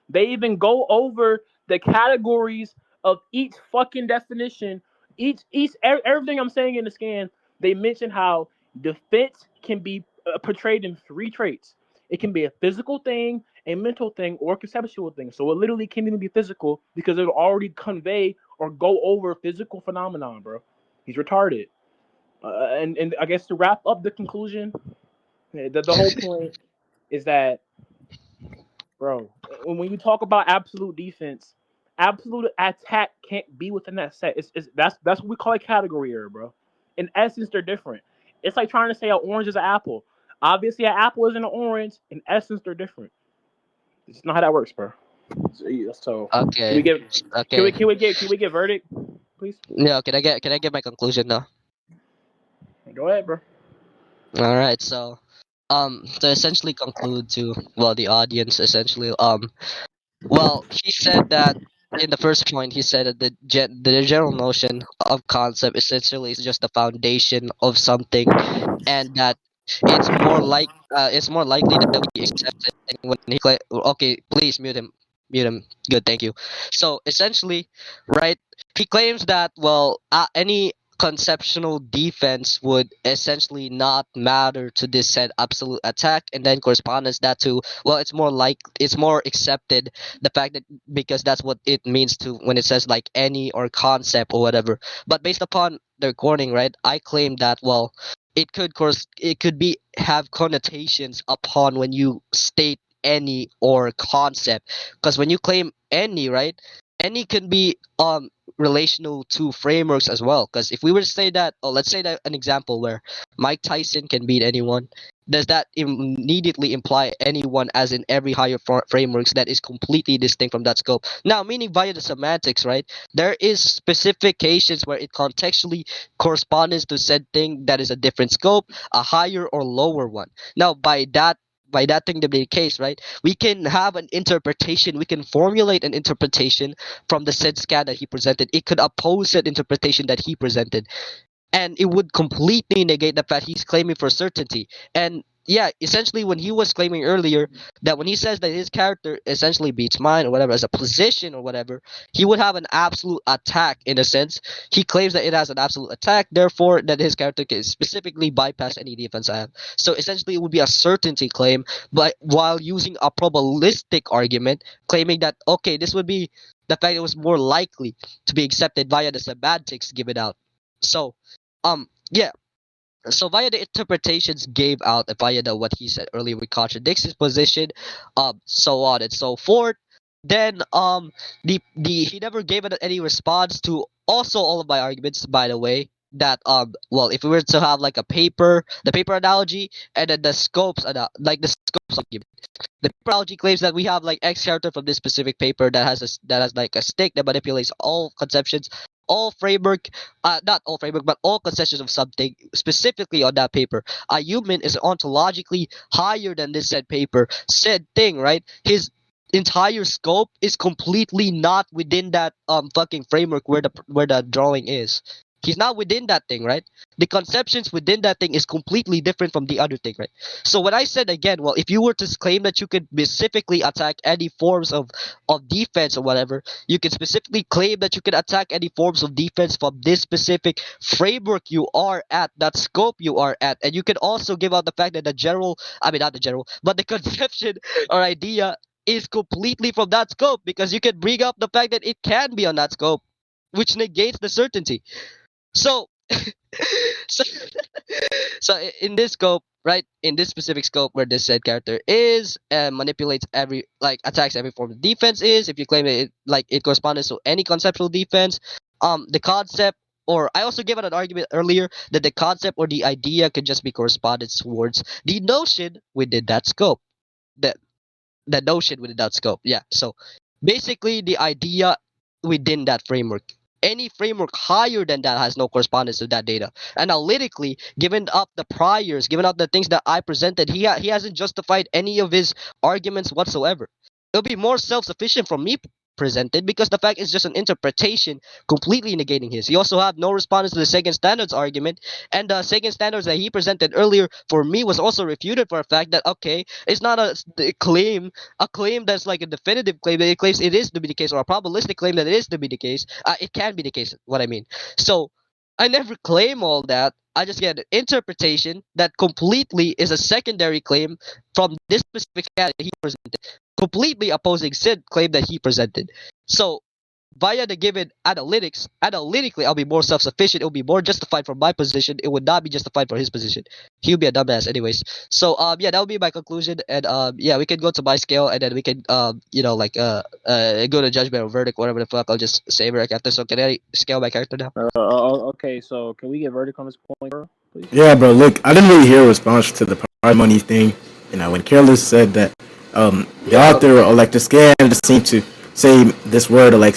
they even go over the categories of each fucking definition. Everything I'm saying in the scan, they mention how defense can be portrayed in three traits. It can be a physical thing, a mental thing, or a conceptual thing. So it literally can't even be physical because it'll already convey or go over physical phenomenon, bro. He's retarded. And I guess to wrap up the conclusion, the whole point is that, bro, when you talk about absolute defense, absolute attack can't be within that set. That's what we call a category error, bro. In essence, they're different. It's like trying to say an orange is an apple. Obviously, an apple isn't an orange. In essence, they're different. It's not how that works, bro. So can we Okay. get Okay. can we get verdict, please? No, can I get my conclusion now? Go ahead, bro. All right. So, to essentially conclude to the audience essentially well, he said that in the first point he said that the general notion of concept essentially is just the foundation of something, and that it's more likely that we accept it when okay, please mute him, good, thank you. So essentially, right, he claims that any conceptual defense would essentially not matter to this said absolute attack, and then correspondence that to it's more accepted the fact that because that's what it means to when it says like any or concept or whatever. But based upon the recording, right, I claim that it could be have connotations upon when you state any or concept, because when you claim any, right, any can be relational to frameworks as well, because if we were to say that, let's say that an example where Mike Tyson can beat anyone, does that immediately imply anyone as in every higher frameworks that is completely distinct from that scope? Now, meaning via the semantics, right, there is specifications where it contextually corresponds to said thing that is a different scope, a higher or lower one. Now, by that thing to be the case, right, we can have an interpretation, we can formulate an interpretation from the said scan that he presented. It could oppose that interpretation that he presented. and it would completely negate the fact he's claiming for certainty. And yeah, essentially when he was claiming earlier that when he says that his character essentially beats mine or whatever as a position or whatever, he would have an absolute attack in a sense. He claims that it has an absolute attack, therefore that his character can specifically bypass any defense I have. So essentially it would be a certainty claim, but while using a probabilistic argument, claiming that okay, this would be the fact it was more likely to be accepted via the semantics given out. So yeah, so via the interpretations gave out and via the what he said earlier, which contradicts his position, so on and so forth. Then the he never gave any response to also all of my arguments, by the way. That well, if we were to have like a paper, the paper analogy, and then the scopes like the scopes argument. The paper analogy claims that we have like X character from this specific paper that has like a stick that manipulates all conceptions, all framework, not all framework, but all concessions of something specifically on that paper. A human is ontologically higher than this said paper, said thing, right? His entire scope is completely not within that fucking framework where the drawing is. He's not within that thing, right? The conceptions within that thing is completely different from the other thing, right? So when I said again, well, if you were to claim that you could specifically attack any forms of defense or whatever, you can specifically claim that you can attack any forms of defense from this specific framework you are at, that scope you are at, and you can also give out the fact that not the general, but the conception or idea is completely from that scope, because you can bring up the fact that it can be on that scope, which negates the certainty. So, so, in this scope, right, in this specific scope where this said character is manipulates every attacks every form of defense is, if you claim it corresponds to any conceptual defense, the concept, or I also gave out an argument earlier that the concept or the idea could just be correspondence towards the notion within that scope. That the notion within that scope. Yeah. So basically the idea within that framework. Any framework higher than that has no correspondence to that data. Analytically, given up the priors, given up the things that I presented, he hasn't justified any of his arguments whatsoever. It'll be more self-sufficient from me presented, because the fact is just an interpretation completely negating his. He also have no response to the second standards argument, and the second standards that he presented earlier for me was also refuted for a fact that okay, it's not a claim that's like a definitive claim that it claims it is to be the case, or a probabilistic claim that it is to be the case. It can be the case, what I mean. So I never claim all that. I just get an interpretation that completely is a secondary claim from this specific that he presented, completely opposing said claim that he presented. So via the given analytically, I'll be more self-sufficient. It will be more justified from my position. It would not be justified for his position. He would be a dumbass, anyways. So yeah, that would be my conclusion. And yeah, we can go to my scale, and then we can go to judgment or verdict, whatever the fuck. I'll just say my character. So can I scale my character now? Okay, so can we get verdict on this point, bro? Please? Yeah, bro. Look, I didn't really hear a response to the prize money thing. You know, when Careless said that the author or like the scan just seemed to say this word or like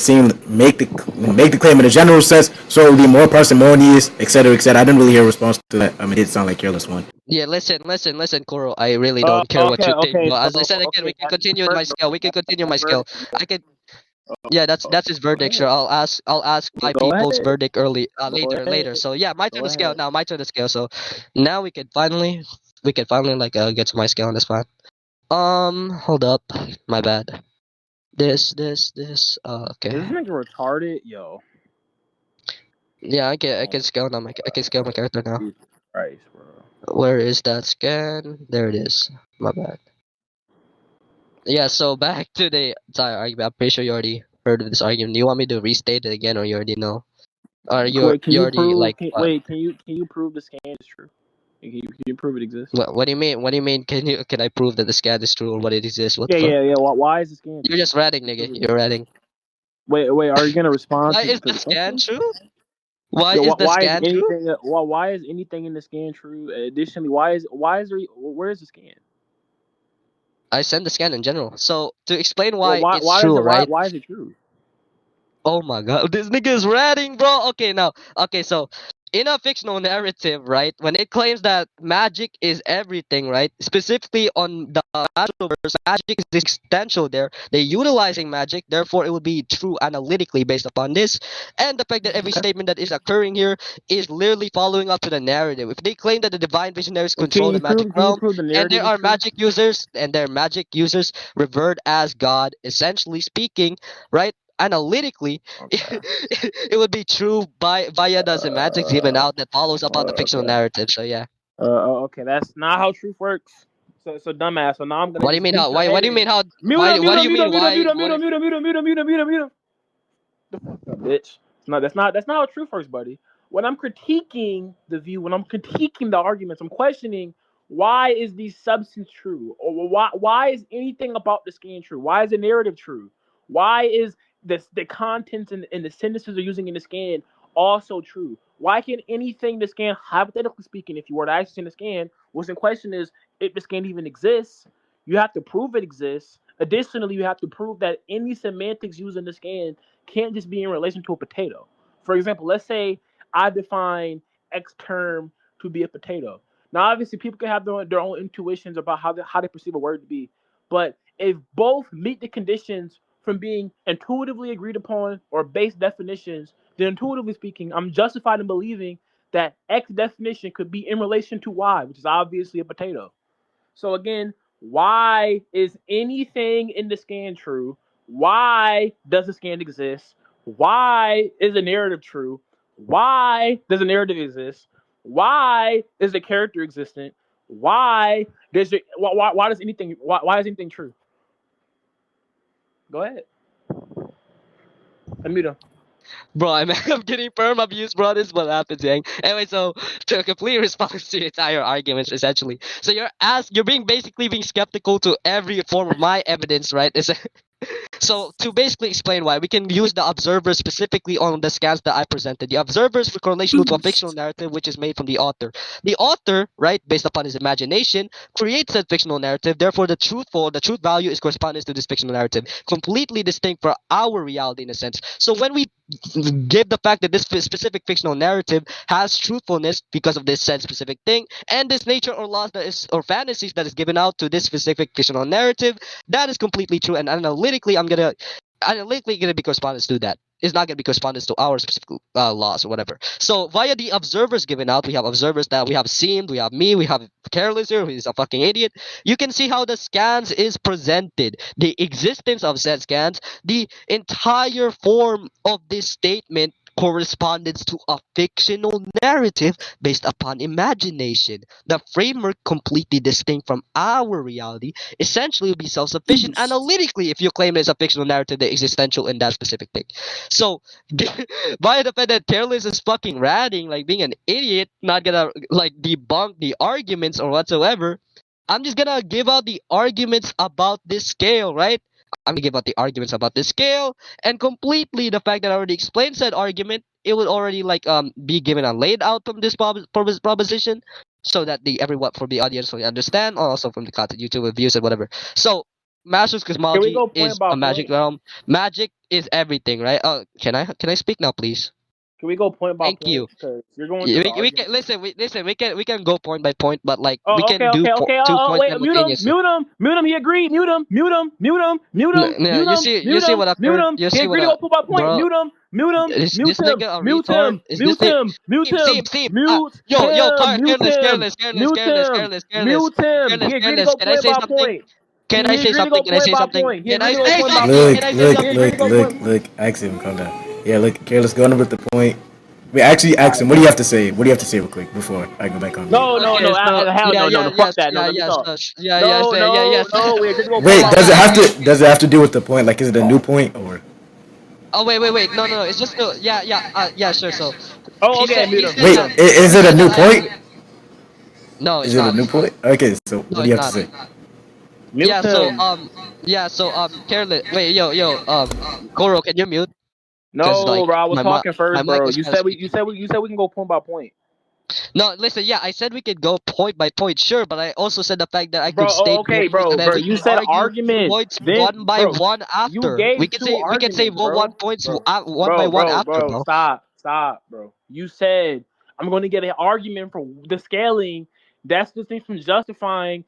make the claim in a general sense, so it would be more parsimonious, etc., etc. I didn't really hear a response to that. I mean, it did sound like Careless one. Yeah, listen, Koro. I really don't care what you think. Okay, But as so I said again, we can continue with my scale. We can continue my scale. verdict. I can. Yeah, that's his verdict. Sure, I'll ask my Go people's ahead. verdict early Go later. ahead. So yeah, my turn Go to scale ahead. now. My turn to scale. So now we can finally like get to my scale on this fine. Hold up, my bad. This. Okay. Is this nigga retarded? Yo. Yeah, I can scale now. I can scale my character now. Jesus Christ, bro. Where is that scan? There it is. My bad. Yeah, so back to the entire argument. I'm pretty sure you already heard of this argument. Do you want me to restate it again, or you already know? Or you Wait, can you already prove? like what? Wait, can you prove the scan is true? Can you prove it exists? What do you mean? What do you mean? Can I prove that the scan is true or what it exists? What the fuck? Yeah. Why is the scan? You're just ratting, nigga. You're ratting. Wait. Are you gonna respond Why to is the the scan question? true? Why Yeah, is the why is scan true? anything? Why is anything in the scan true? Additionally, why is there? Where is the scan? I sent the scan in general. So to explain Well, why it's true, right? why is it true? Oh my god, this nigga is ratting, bro. Okay, now, okay, so in a fictional narrative, right, when it claims that magic is everything, right, specifically on the Maslowverse, magic is existential there. They're utilizing magic, therefore it would be true analytically based upon this. And the fact that every statement that is occurring here is literally following up to the narrative. If they claim that the divine visionaries Well, control the magic can you realm, prove the and there narrative is are true? magic users, and their magic users revert as God, essentially speaking, right? Analytically, Okay. it would be true by via the semantics given Uh, out that follows upon the fictional okay. narrative. So yeah. Okay. That's not how truth works. So dumbass. So now I'm gonna What do you just mean beat how? your What head do you in. mean how? Mute Why? him. Mute What do him. you Mute mean him. Mute him. why? Mute him. Mute What? him. Mute him. Mute him. Mute him. Mute him. Mute him. Mute him. The fuck up, bitch. No, that's not how truth works, buddy. When I'm critiquing the view, when I'm critiquing the arguments, I'm questioning why is the substance true, or why is anything about the scan true? Why is the narrative true? Why is the contents and the sentences they're using in the scan also true? Why can anything the scan, hypothetically speaking, if you were to actually in the scan, what's in question is if the scan even exists, you have to prove it exists. Additionally, you have to prove that any semantics used in the scan can't just be in relation to a potato. For example, let's say I define X term to be a potato. Now, obviously, people can have their own intuitions about how they perceive a word to be. But if both meet the conditions from being intuitively agreed upon or base definitions, then intuitively speaking, I'm justified in believing that X definition could be in relation to Y, which is obviously a potato. So again, why is anything in the scan true? Why does the scan exist? Why is the narrative true? Why does the narrative exist? Why is the character existent? Why does anything why is anything true? Go ahead. Unmute him. Bro, I'm getting perm abuse, bro. This is what happens, gang. Anyway, so to a complete response to your entire arguments, essentially. So you're being basically being skeptical to every form of my evidence, right? So to basically explain why, we can use the observers specifically on the scans that I presented. The observers for correlation to a fictional narrative which is made from the author. The author, right, based upon his imagination, creates that fictional narrative. Therefore, the truth value is correspondence to this fictional narrative, completely distinct from our reality in a sense. So when we give the fact that this specific fictional narrative has truthfulness because of this said specific thing, and this nature or laws that is or fantasies that is given out to this specific fictional narrative, that is completely true. And analytically gonna be correspondence to that. It's not gonna be correspondence to our specific laws or whatever. So via the observers given out, we have observers that we have seemed, we have me, we have Careless here, who is a fucking idiot. You can see how the scans is presented, the existence of said scans, the entire form of this statement corresponds to a fictional narrative based upon imagination. The framework completely distinct from our reality essentially will be self-sufficient analytically if you claim it's a fictional narrative that is existential in that specific thing. So by the fact that Careless is fucking ratting, like being an idiot, not gonna like debunk the arguments or whatsoever, I'm just gonna give out the arguments about this scale, right? I'm gonna give out the arguments about this scale, and completely the fact that I already explained said argument, it would already like be given and laid out from this proposition, so that the everyone for the audience will understand, also from the content YouTube reviews and whatever. So Master's Can we cosmology go point is by a magic point? realm. Magic is everything, right? Oh, can I speak now, please? Can we go point by Thank point? you. Because you're going through the We argument. can listen. We can go point by point, but like we Oh, can okay, do okay, okay. two Oh, points wait, mute him, simultaneously. mute him, mute him. He agreed. Mute him, mute him, mute him, mute him, mute You him, see, mute him, what mute occurred. him. You He see what agreed to go point by point. bro. Mute him, mute him, Is mute this him, nigga a mute retard? him, Is this mute nigga? him, mute him, Steam. mute Yo, him, mute him, mute him, mute him. He agreed to go Can I point say by something? point. Can He I say agreed to something? go Can I point say by something? point. He Can agreed I to go say point by something? Look, Can point. I say look, He something? agreed look, to go look, point. look, Axiom, calm down. Yeah, look, Careless, go on with the point. Wait, actually, All right, Axiom, what do you have to say? What do you have to say real quick before I go back on mute? no, no, Okay, no. so Hell yeah, no, no, yeah, no. Fuck yes, that. No, yeah, let me yes, talk. yes, No, yeah, no, yes. no. We agreed to go point Wait, by Yeah, point. does it have to do with the point? Like, is it a new point or? Oh wait, no, it's just no, yeah, sure. So Oh, okay. Mute him. Wait, Mute him. is he it a said new that I point? agree. No, Is it's it a not. new point? Okay, so No, what do you it's have to not. say? Mute Yeah, so him. Careless. Wait, Goro, can you mute? Cause No, like bro. I was talking my first, mic bro. was kind of speaking. You said we can go point by point, No, listen. Yeah, I said we could go point by point, sure, but I also said the fact that I bro. could Oh, state okay, points bro, and then bro. we You can said argue argument. points Then, one by bro, one you after. gave two We can say arguments, one bro. points Bro, one by one after, bro. bro. Stop, bro. You said I'm going to get an argument for the scaling. That's distinct from justifying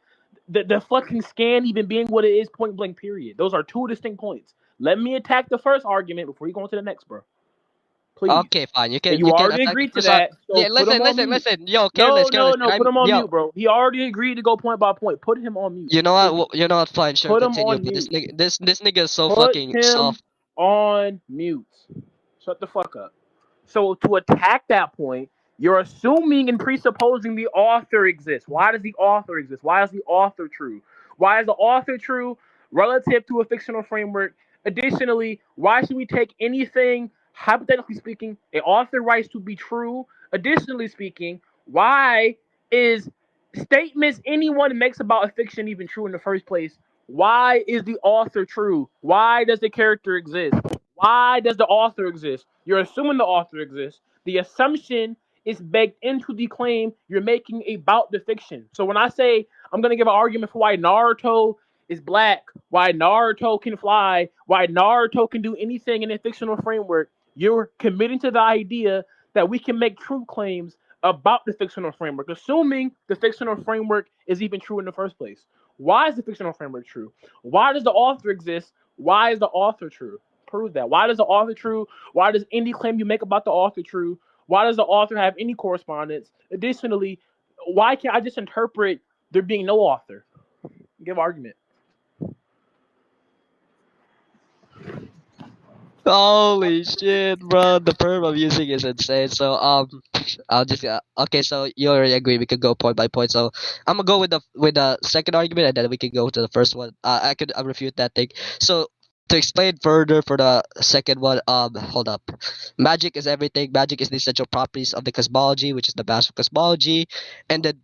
the fucking scan even being what it is, point blank, period. Those are two distinct points. Let me attack the first argument before you go on to the next, bro. Please. Okay, fine. And you You can already attack the agreed to first. that, so Yeah, put him on mute. listen. Yo, No, careless, no, careless. no. Put him on Yo, mute, bro. He already agreed to go point by point. Put him on mute. you know what? Please. You know what? Fine, sure, Put him continue. on But mute. this nigga is so Put fucking him soft. on mute. Shut the fuck up. So to attack that point, you're assuming and presupposing the author exists. Why does the author exist? Why is the author true? Why is the author true relative to a fictional framework? Additionally, why should we take anything, hypothetically speaking, an author writes to be true? Additionally speaking, why is statements anyone makes about a fiction even true in the first place? Why is the author true? Why does the character exist? Why does the author exist? You're assuming the author exists. The assumption is baked into the claim you're making about the fiction. So when I say I'm going to give an argument for why Naruto is black, why Naruto can fly, why Naruto can do anything in a fictional framework, you're committing to the idea that we can make true claims about the fictional framework, assuming the fictional framework is even true in the first place. Why is the fictional framework true? Why does the author exist? Why is the author true? Prove that. Why does the author true? Why does any claim you make about the author true? Why does the author have any correspondence? Additionally, why can't I just interpret there being no author? Give argument. Holy shit, bro! The verb I'm using is insane. So I'll just okay. So you already agree. We could go point by point. So I'm gonna go with the second argument, and then we can go to the first one. I could refute that thing. So to explain further for the second one, hold up. Magic is everything. Magic is the essential properties of the cosmology, which is the basic cosmology, and then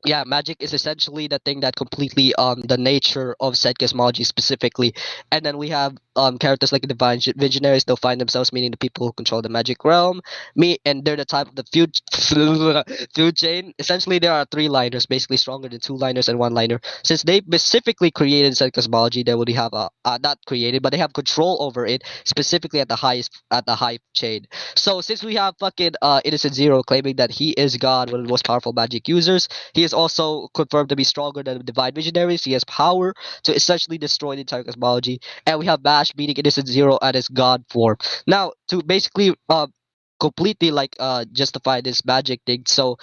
yeah, magic is essentially the thing that completely the nature of said cosmology specifically. And then we have characters like the divine visionaries. They'll find themselves meaning the people who control the magic realm. Me and they're the type of the food chain. Essentially, there are three liners, basically stronger than two liners and one liner. Since they specifically created said cosmology, they would have a not created, but they have control over it specifically at the high chain. So since we have fucking Innocent Zero claiming that he is God, one of the most powerful magic users, he is also confirmed to be stronger than the divine visionaries. He has power to essentially destroy the entire cosmology. And we have Bash beating Innocent Zero at his god form. Now, to basically completely like justify this magic thing. So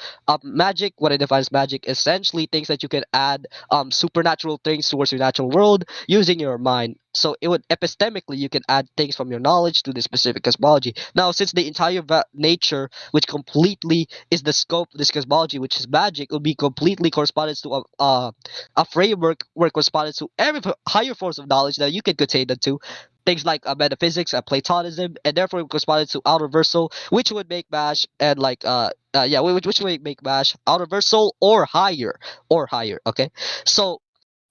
magic, what I define as magic, essentially things that you can add supernatural things towards your natural world using your mind. So it would epistemically you can add things from your knowledge to the specific cosmology. Now, since the entire nature, which completely is the scope of this cosmology, which is magic, will be completely correspondence to a framework where corresponds to every higher forms of knowledge that you can contain into. Things like metaphysics and Platonism, and therefore it corresponds to outer versal, which would make Bash and like yeah, which would make Bash outer versal or higher. Okay, so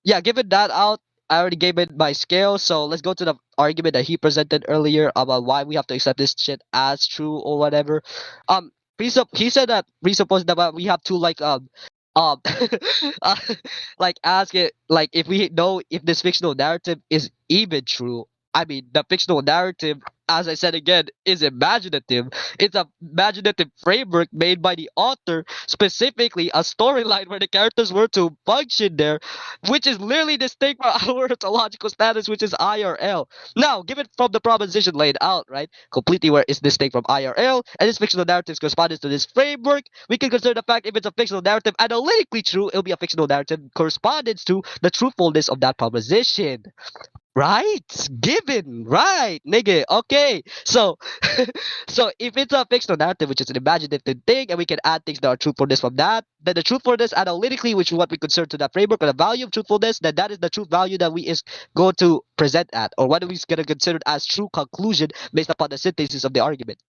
yeah, given that out, I already gave it my scale. So let's go to the argument that he presented earlier about why we have to accept this shit as true or whatever. He said that presuppose that we have to um uh, like ask it like if we know if this fictional narrative is even true. I mean, the fictional narrative, as I said again, is imaginative. It's a imaginative framework made by the author, specifically a storyline where the characters were to function there, which is literally distinct from our ontological status, which is IRL. Now, given from the proposition laid out, right, completely where it's distinct from IRL, and this fictional narrative corresponds to this framework, we can consider the fact if it's a fictional narrative analytically true, it'll be a fictional narrative correspondence to the truthfulness of that proposition. Right? Given. Right, nigga. Okay. So so if it's a fictional narrative, which is an imaginative thing, and we can add things that are truthfulness from that, then the truthfulness analytically, which is what we consider to that framework, or the value of truthfulness, then that is the truth value that we is going to present at, or what are we going to consider as true conclusion based upon the synthesis of the argument.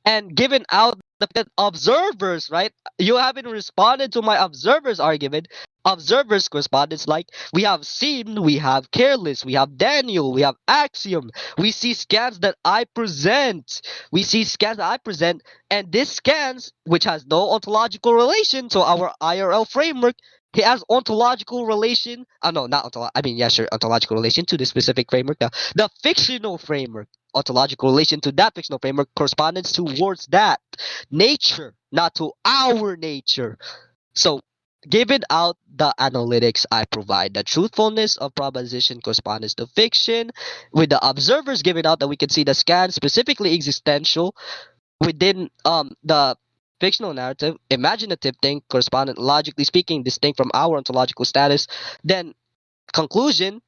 And given out the fact that observers, right? You haven't responded to my observers argument. Observers correspondence like we have seen, we have careless, we have Daniel, we have axiom. We see scans that I present. We see scans that I present, and this scans, which has no ontological relation to our IRL framework, it has ontological relation. No, not ontological. I mean, yeah, sure, ontological relation to the specific framework. The fictional framework. ontological relation to that fictional framework corresponds towards that nature, not to our nature. So, given out the analytics I provide, the truthfulness of proposition corresponds to fiction, with the observers given out that we can see the scan specifically existential within the fictional narrative, imaginative thing correspondent logically speaking distinct from our ontological status, then conclusion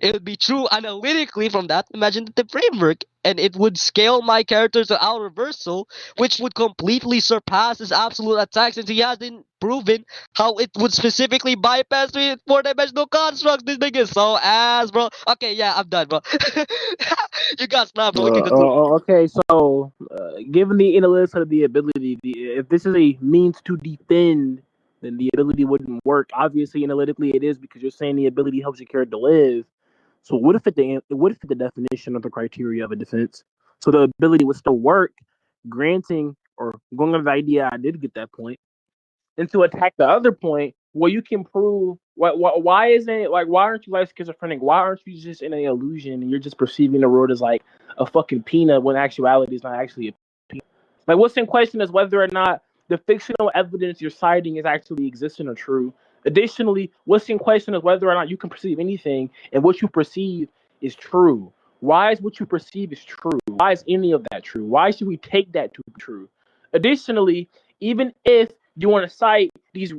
it would be true analytically from that imaginative framework, and it would scale my characters to our reversal, which would completely surpass his absolute attack since he hasn't proven how it would specifically bypass three four-dimensional constructs. This thing is so ass, bro. Okay, yeah, I'm done, bro. You got snapped, bro. We can conclude. Okay, so given the analytics of the ability, if this is a means to defend, then the ability wouldn't work. Obviously, analytically, it is because you're saying the ability helps your character live. So what if the definition of the criteria of a defense? So the ability would still work, granting or going on the idea I did get that point, and to attack the other point, well, you can prove why isn't it like why aren't you like schizophrenic? Why aren't you just in an illusion and you're just perceiving the world as like a fucking peanut when actuality is not actually a peanut? Like what's in question is whether or not the fictional evidence you're citing is actually existent or true. Additionally, what's in question is whether or not you can perceive anything and what you perceive is true. Why is what you perceive is true? Why is any of that true? Why should we take that to be true? Additionally, even if you want to cite these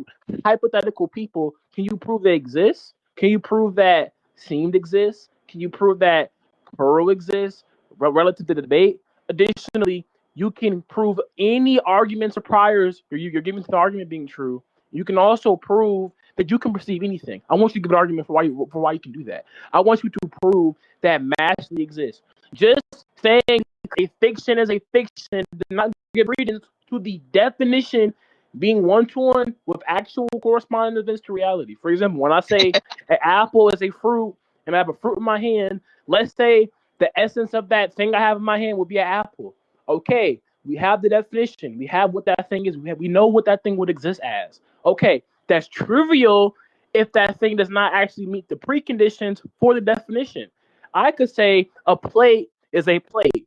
hypothetical people, can you prove they exist? Can you prove that seemed exists? Can you prove that Pearl exists relative to the debate? Additionally, you can prove any arguments or priors you're giving to the argument being true. You can also prove that you can perceive anything. I want you to give an argument for why you can do that. I want you to prove that matchly exists. Just saying a fiction is a fiction does not give credence to the definition being one to one with actual corresponding events to reality. For example, when I say an apple is a fruit and I have a fruit in my hand, let's say the essence of that thing I have in my hand would be an apple. Okay, we have the definition. We have what that thing is. We know what that thing would exist as. Okay, that's trivial if that thing does not actually meet the preconditions for the definition. I could say a plate is a plate.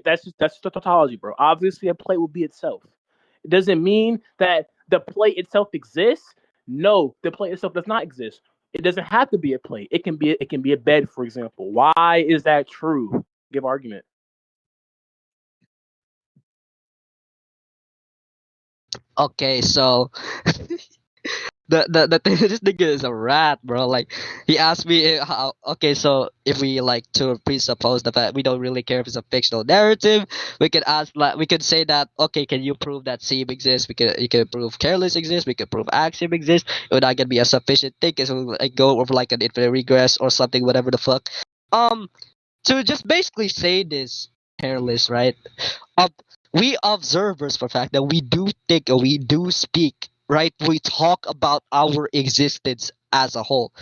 That's the tautology, bro. Obviously, a plate will be itself. It doesn't mean that the plate itself exists. No, the plate itself does not exist. It doesn't have to be a plate. It can be a bed, for example. Why is that true? Give argument. Okay, so the thing, this nigga is a rat, bro. Like he asked me how. Okay, so if we like to presuppose the fact we don't really care if it's a fictional narrative, we could ask like we could say that okay, can you prove that seam exists? You can prove careless exists. We could prove axiom exists. It would not gonna be a sufficient thing because we like go over like an infinite regress or something, whatever the fuck. Um, to just basically say this careless, right? Um, we observers for fact that we do think and we do speak, right? We talk about our existence as a whole.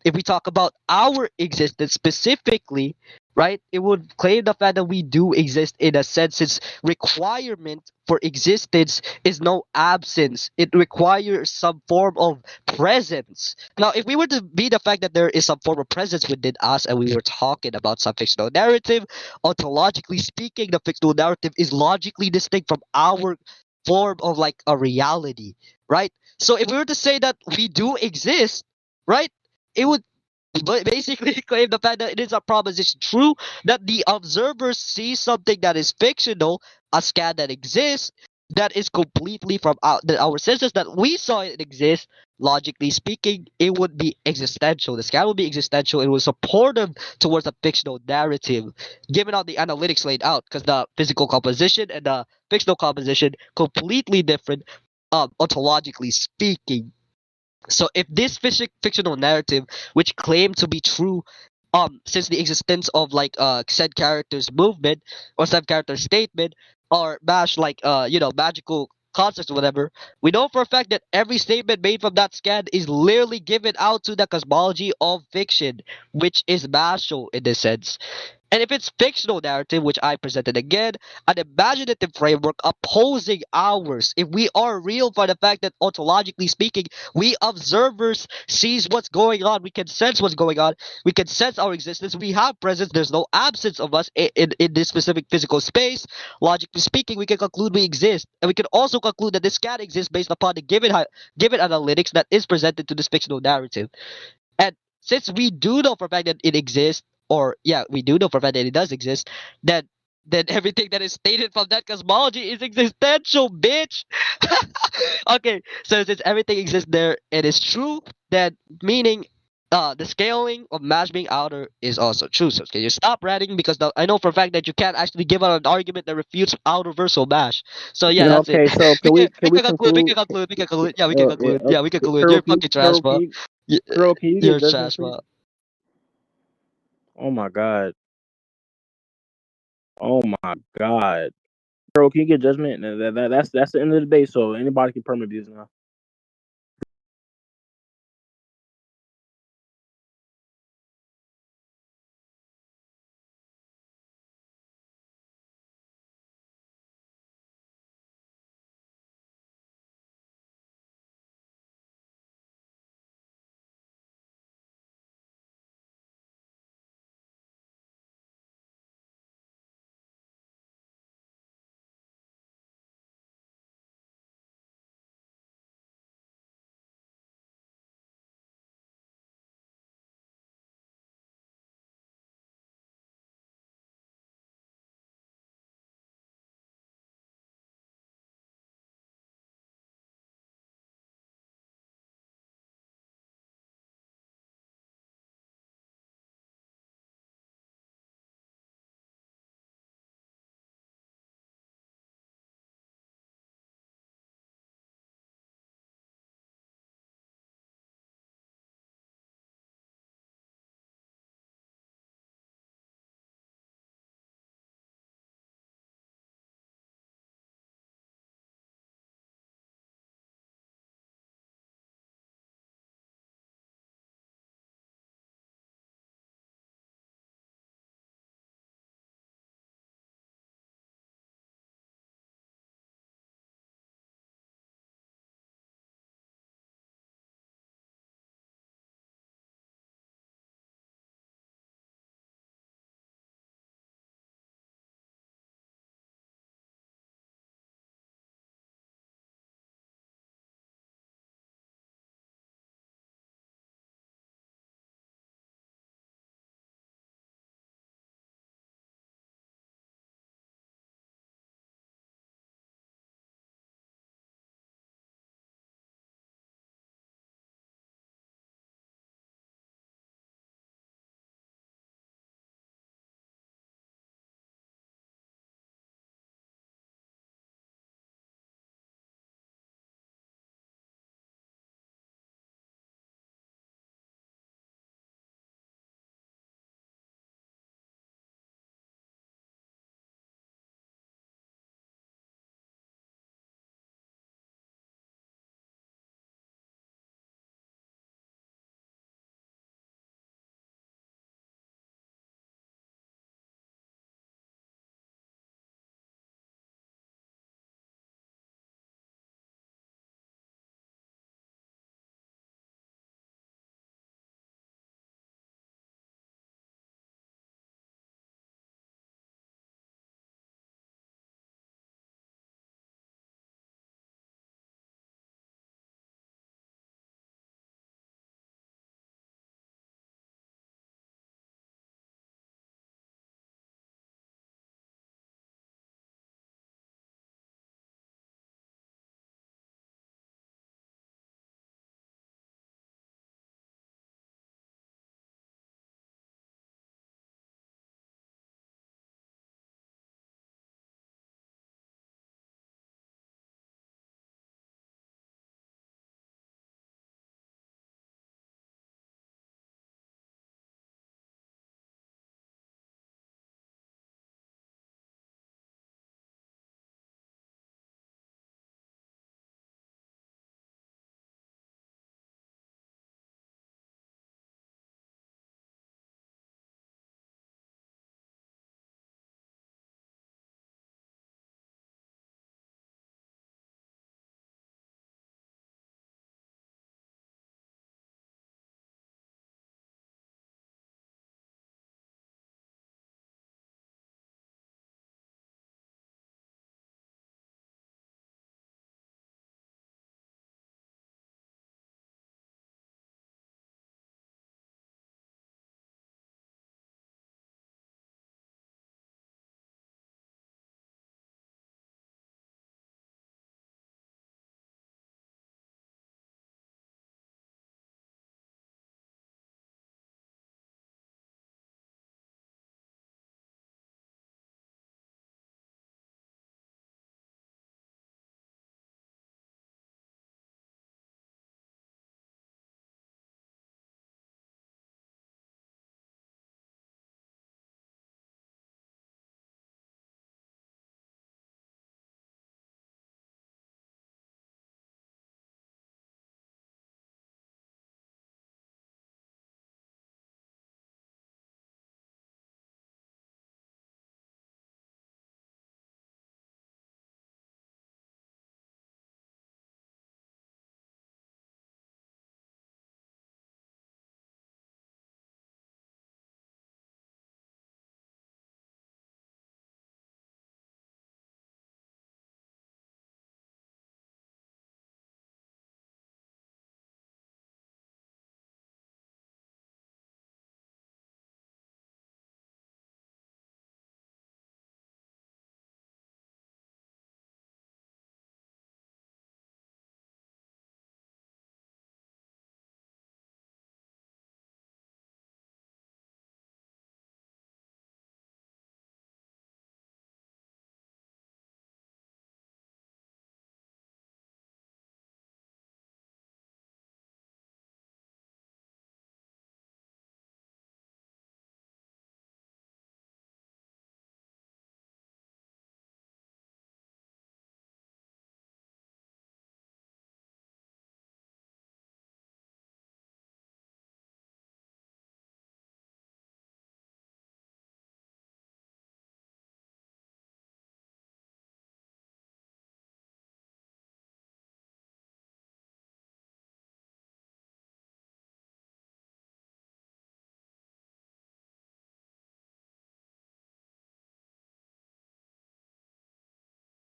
If we talk about our existence specifically, right, it would claim the fact that we do exist in a sense. Its requirement for existence is no absence. It requires some form of presence. Now, if we were to be the fact that there is some form of presence within us and we were talking about some fictional narrative, ontologically speaking, the fictional narrative is logically distinct from our form of like a reality, right? So if we were to say that we do exist, right, it would basically claim the fact that it is a proposition true that the observer sees something that is fictional, a scan that exists, that is completely from our senses that we saw it exist. Logically speaking, it would be existential. The scan would be existential. It was supportive towards a fictional narrative, given out the analytics laid out, because the physical composition and the fictional composition completely different, ontologically speaking. So if this fictional narrative, which claimed to be true, since the existence of like said character's movement or said character's statement or bash like magical concepts or whatever, we know for a fact that every statement made from that scan is literally given out to the cosmology of fiction, which is martial in this sense. And if it's fictional narrative, which I presented again, an imaginative framework opposing ours, if we are real by the fact that ontologically speaking, we observers sees what's going on, we can sense what's going on, we can sense our existence, we have presence, there's no absence of us in this specific physical space. Logically speaking, we can conclude we exist, and we can also conclude that this can exist based upon the given analytics that is presented to this fictional narrative. And since we do know for a fact that it exists, or yeah, we do know for a fact that it does exist, then everything that is stated from that cosmology is existential, bitch. Okay, so since everything exists there, it is true. Then meaning, the scaling of Mash being outer is also true. So can you stop ranting? Because I know for a fact that you can't actually give out an argument that refutes outer versal Mash. So yeah, that's it. Okay, so we can we can can we we can conclude. We conclude? can conclude. We can conclude. Yeah, we can conclude. Yeah, we can conclude. Carol, You're fucking trash, bro. Carol, can you You're get judgment, trash, please? bro. Oh my god. Oh my god. Carol, can you get judgment? That's the end of the debate. So anybody can permit abuse now.